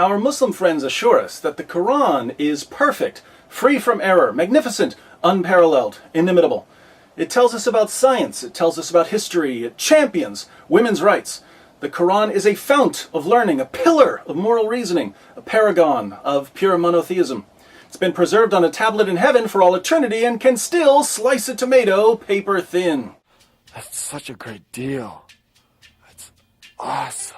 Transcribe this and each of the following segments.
Our Muslim friends assure us that the Quran is perfect, free from error, magnificent, unparalleled, inimitable. It tells us about science, it tells us about history, it champions women's rights. The Quran is a fount of learning, a pillar of moral reasoning, a paragon of pure monotheism. It's been preserved on a tablet in heaven for all eternity and can still slice a tomato paper thin. That's such a great deal. That's awesome.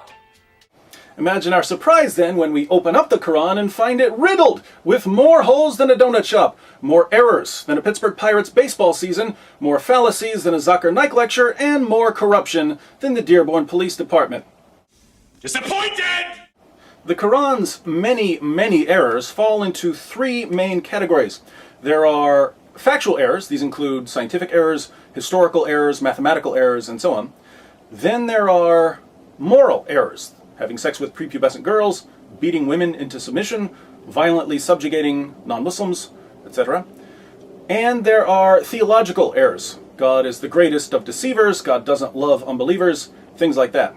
Imagine our surprise then when we open up the Quran and find it riddled with more holes than a donut shop, more errors than a Pittsburgh Pirates baseball season, more fallacies than a Zucker Nike lecture, and more corruption than the Dearborn Police Department. Disappointed! The Quran's many, many errors fall into three main categories. There are factual errors. These include scientific errors, historical errors, mathematical errors, and so on. Then there are moral errors. Having sex with prepubescent girls, beating women into submission, violently subjugating non-Muslims, etc. And there are theological errors. God is the greatest of deceivers, God doesn't love unbelievers, things like that.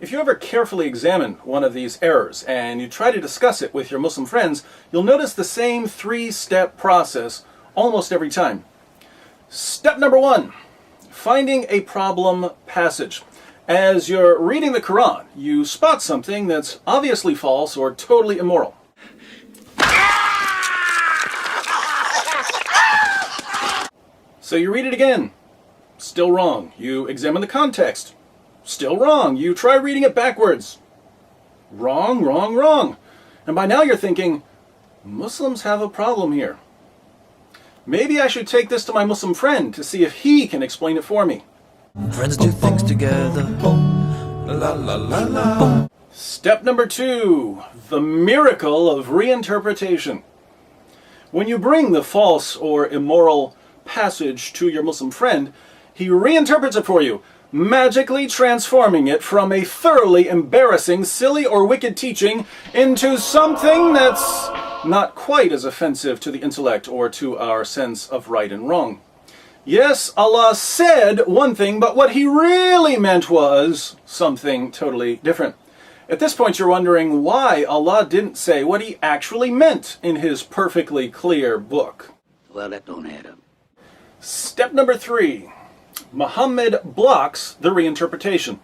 If you ever carefully examine one of these errors and you try to discuss it with your Muslim friends, you'll notice the same three-step process almost every time. Step number one. Finding a problem passage. As you're reading the Quran, you spot something that's obviously false or totally immoral. So you read it again. Still wrong. You examine the context. Still wrong. You try reading it backwards. Wrong, wrong, wrong. And by now you're thinking, Muslims have a problem here. Maybe I should take this to my Muslim friend to see if he can explain it for me. Friends do things together. La la la la. Step number two, the miracle of reinterpretation. When you bring the false or immoral passage to your Muslim friend, he reinterprets it for you, magically transforming it from a thoroughly embarrassing, silly, or wicked teaching into something that's not quite as offensive to the intellect or to our sense of right and wrong. Yes, Allah said one thing, but what he really meant was something totally different. At this point, you're wondering why Allah didn't say what he actually meant in his perfectly clear book. Well, that don't add up. Step number three. Muhammad blocks the reinterpretation.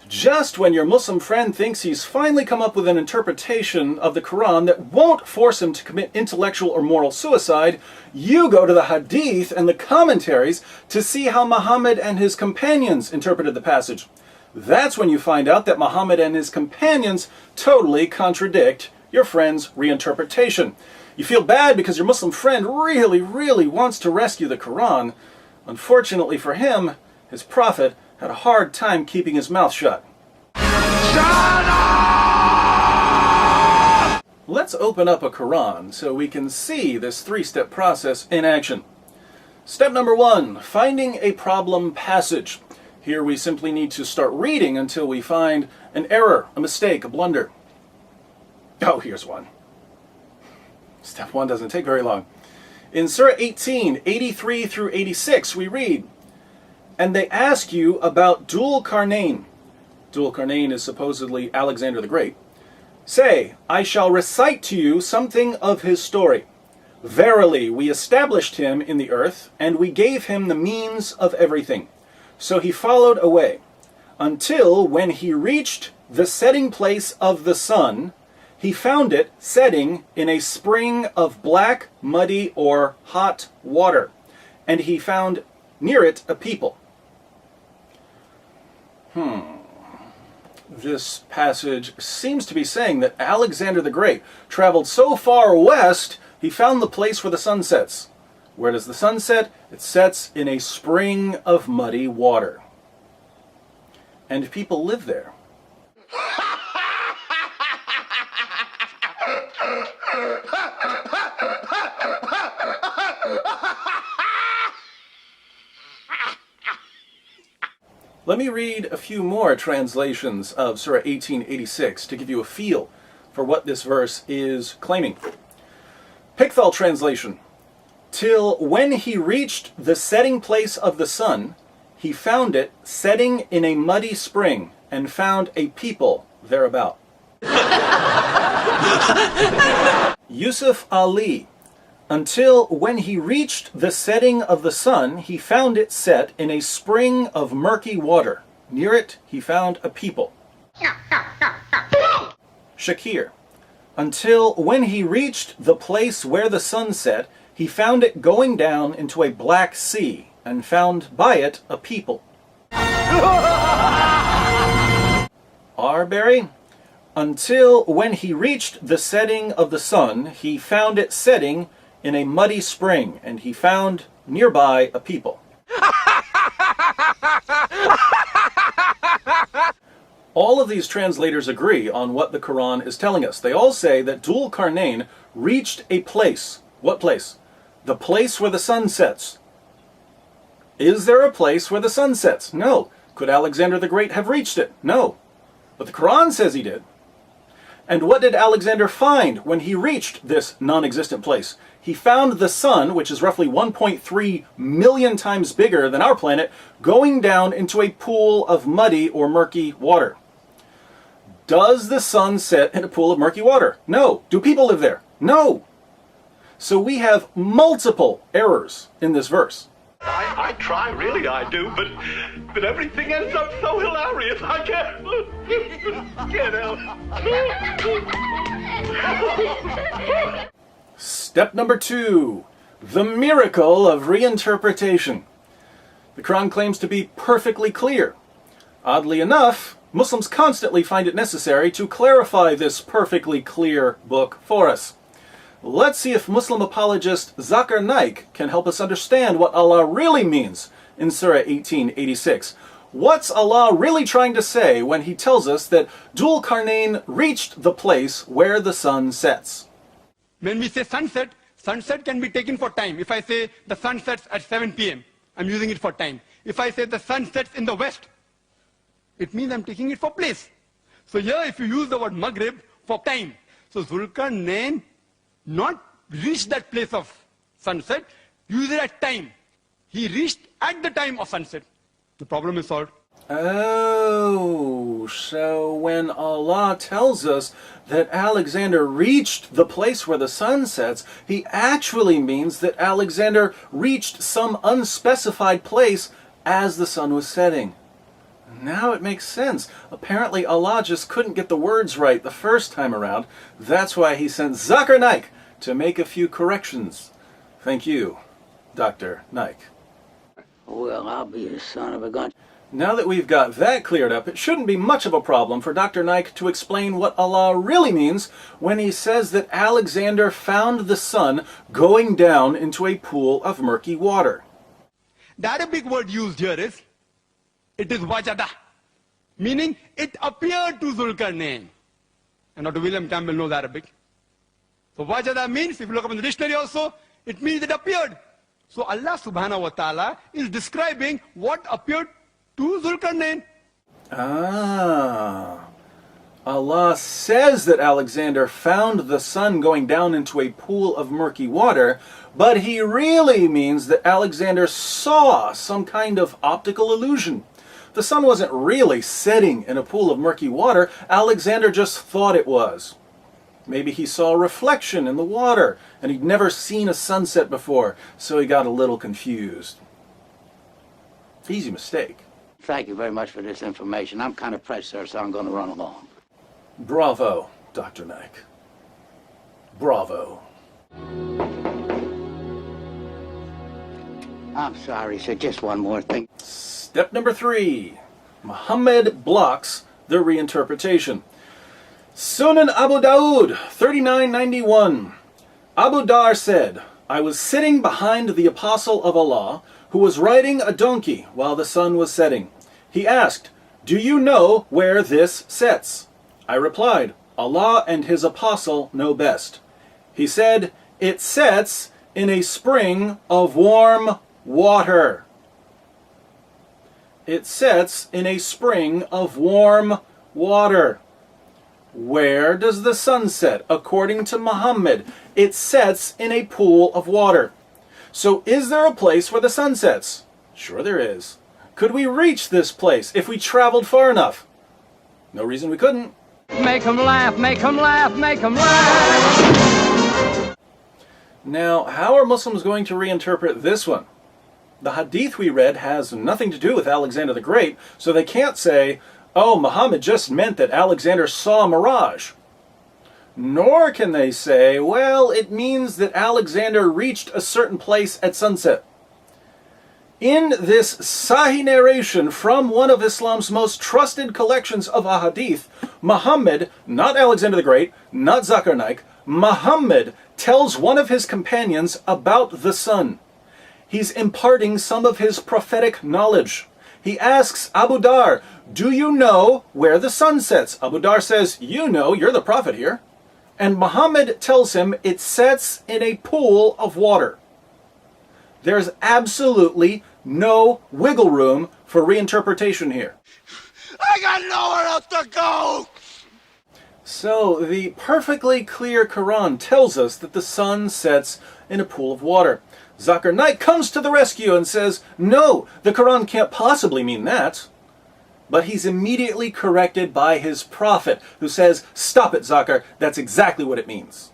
Just when your Muslim friend thinks he's finally come up with an interpretation of the Quran that won't force him to commit intellectual or moral suicide, you go to the Hadith and the commentaries to see how Muhammad and his companions interpreted the passage. That's when you find out that Muhammad and his companions totally contradict your friend's reinterpretation. You feel bad because your Muslim friend really, really wants to rescue the Quran. Unfortunately for him, his prophet had a hard time keeping his mouth shut. Shut up! Let's open up a Quran so we can see this three-step process in action. Step number one, finding a problem passage. Here we simply need to start reading until we find an error, a mistake, a blunder. Oh, here's one. Step one doesn't take very long. In Surah 18, 83 through 86, we read, "And they ask you about Dhul Qarnayn." Dhul Qarnayn is supposedly Alexander the Great. "Say, I shall recite to you something of his story. Verily, we established him in the earth, and we gave him the means of everything. So he followed away, until when he reached the setting place of the sun, he found it setting in a spring of black, muddy, or hot water, and he found near it a people." This passage seems to be saying that Alexander the Great traveled so far west, he found the place where the sun sets. Where does the sun set? It sets in a spring of muddy water. And people live there. Let me read a few more translations of Surah 1886 to give you a feel for what this verse is claiming. Pickthall translation. "Till when he reached the setting place of the sun, he found it setting in a muddy spring and found a people thereabout. Yusuf Ali. Until when he reached the setting of the sun, he found it set in a spring of murky water. Near it, he found a people. Shakir. Until when he reached the place where the sun set, he found it going down into a black sea, and found by it a people. Arbery. Until when he reached the setting of the sun, he found it setting in a muddy spring, and he found nearby a people. All of these translators agree on what the Quran is telling us. They all say that Dhul Qarnayn reached a place. What place? The place where the sun sets. Is there a place where the sun sets? No. Could Alexander the Great have reached it? No. But the Quran says he did. And what did Alexander find when he reached this non-existent place? He found the sun, which is roughly 1.3 million times bigger than our planet, going down into a pool of muddy or murky water. Does the sun set in a pool of murky water? No. Do people live there? No. So we have multiple errors in this verse. I try, really I do, but everything ends up so hilarious. I can't help. Step number 2. The miracle of reinterpretation. The Quran claims to be perfectly clear. Oddly enough, Muslims constantly find it necessary to clarify this perfectly clear book for us. Let's see if Muslim apologist Zakir Naik can help us understand what Allah really means in Surah 1886. What's Allah really trying to say when he tells us that Dhul Qarnayn reached the place where the sun sets? When we say sunset, sunset can be taken for time. If I say the sun sets at 7 p.m., I'm using it for time. If I say the sun sets in the west, it means I'm taking it for place. So here if you use the word Maghrib for time, so Zulkarnain not reached that place of sunset, use it at time. He reached at the time of sunset. The problem is solved. Oh, so when Allah tells us that Alexander reached the place where the sun sets, he actually means that Alexander reached some unspecified place as the sun was setting. Now it makes sense. Apparently Allah just couldn't get the words right the first time around. That's why he sent Zakir Naik to make a few corrections. Thank you, Dr. Naik. Well, I'll be a son of a gun. Now that we've got that cleared up, it shouldn't be much of a problem for Dr. Naik to explain what Allah really means when he says that Alexander found the sun going down into a pool of murky water. The Arabic word used here is, it is wajada, meaning it appeared to Zulkarnain. And Dr. William Campbell knows Arabic. So wajada means, if you look up in the dictionary also, it means it appeared. So Allah subhanahu wa ta'ala is describing what appeared to Zulkarnain. Allah says that Alexander found the sun going down into a pool of murky water, but he really means that Alexander saw some kind of optical illusion. The sun wasn't really setting in a pool of murky water, Alexander just thought it was. Maybe he saw a reflection in the water, and he'd never seen a sunset before, so he got a little confused. Easy mistake. Thank you very much for this information. I'm kind of pressed, sir, so I'm going to run along. Bravo, Dr. Naik. Bravo. I'm sorry, sir. Just one more thing. Step number 3. Muhammad blocks the reinterpretation. Sunan Abu Dawud, 3991. Abu Dar said, I was sitting behind the apostle of Allah, who was riding a donkey while the sun was setting. He asked, do you know where this sets? I replied, Allah and his apostle know best. He said, it sets in a spring of warm water. It sets in a spring of warm water. Where does the sun set? According to Muhammad, it sets in a pool of water. So is there a place where the sun sets? Sure there is. Could we reach this place if we traveled far enough? No reason we couldn't. Make 'em laugh, make 'em laugh, make 'em laugh. Now, how are Muslims going to reinterpret this one? The hadith we read has nothing to do with Alexander the Great, so they can't say, oh, Muhammad just meant that Alexander saw a mirage. Nor can they say, well, it means that Alexander reached a certain place at sunset. In this Sahih narration from one of Islam's most trusted collections of ahadith, Muhammad, not Alexander the Great, not Zakir Naik, Muhammad tells one of his companions about the sun. He's imparting some of his prophetic knowledge. He asks Abu Dar, do you know where the sun sets? Abu Dar says, you know, you're the prophet here. And Muhammad tells him it sets in a pool of water. There's absolutely no wiggle room for reinterpretation here. I got nowhere else to go! So the perfectly clear Quran tells us that the sun sets in a pool of water. Zakir Naik comes to the rescue and says, no, the Quran can't possibly mean that. But he's immediately corrected by his prophet, who says, stop it, Zakir, that's exactly what it means.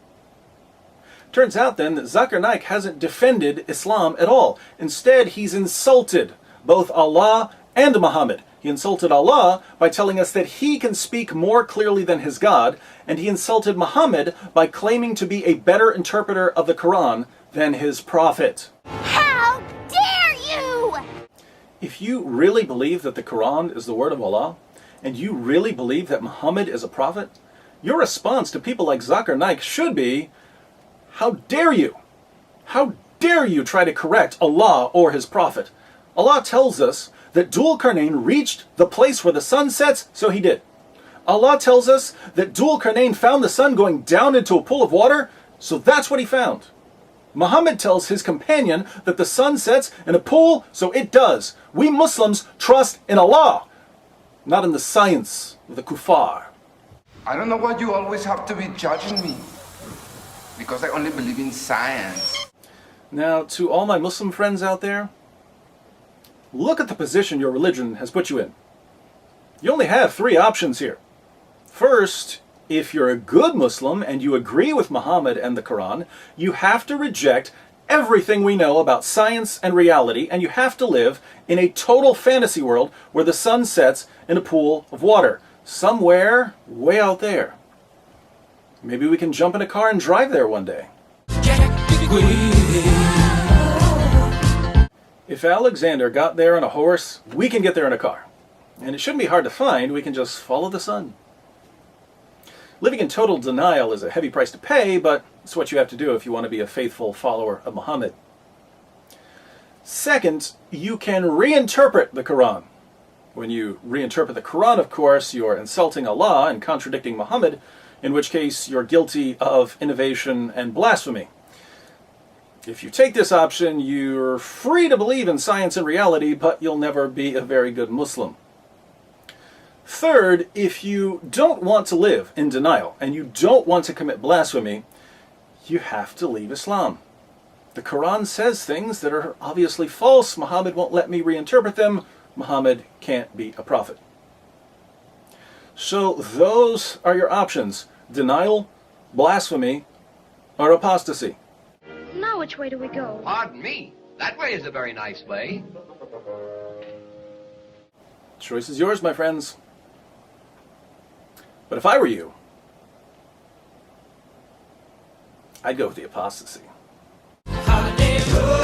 Turns out then that Zakir Naik hasn't defended Islam at all. Instead, he's insulted both Allah and Muhammad. He insulted Allah by telling us that he can speak more clearly than his God, and he insulted Muhammad by claiming to be a better interpreter of the Quran than his prophet. How dare you! If you really believe that the Quran is the word of Allah, and you really believe that Muhammad is a prophet, your response to people like Zakir Naik should be, how dare you? How dare you try to correct Allah or his prophet? Allah tells us that Dhul Qarnayn reached the place where the sun sets, so he did. Allah tells us that Dhul Qarnayn found the sun going down into a pool of water, so that's what he found. Muhammad tells his companion that the sun sets in a pool, so it does. We Muslims trust in Allah, not in the science of the kuffar. I don't know why you always have to be judging me. Because I only believe in science. Now, to all my Muslim friends out there, look at the position your religion has put you in. You only have 3 options here. First, if you're a good Muslim and you agree with Muhammad and the Quran, you have to reject everything we know about science and reality, and you have to live in a total fantasy world where the sun sets in a pool of water, somewhere way out there. Maybe we can jump in a car and drive there one day. If Alexander got there on a horse, we can get there in a car. And it shouldn't be hard to find, we can just follow the sun. Living in total denial is a heavy price to pay, but it's what you have to do if you want to be a faithful follower of Muhammad. Second, you can reinterpret the Quran. When you reinterpret the Quran, of course, you're insulting Allah and contradicting Muhammad, in which case you're guilty of innovation and blasphemy. If you take this option, you're free to believe in science and reality, but you'll never be a very good Muslim. Third, if you don't want to live in denial and you don't want to commit blasphemy, you have to leave Islam. The Quran says things that are obviously false. Muhammad won't let me reinterpret them. Muhammad can't be a prophet. So those are your options: denial, blasphemy, or apostasy. Now which way do we go? Pardon me. That way is a very nice way. Choice is yours, my friends. But if I were you, I'd go with the apostasy. Holiday road.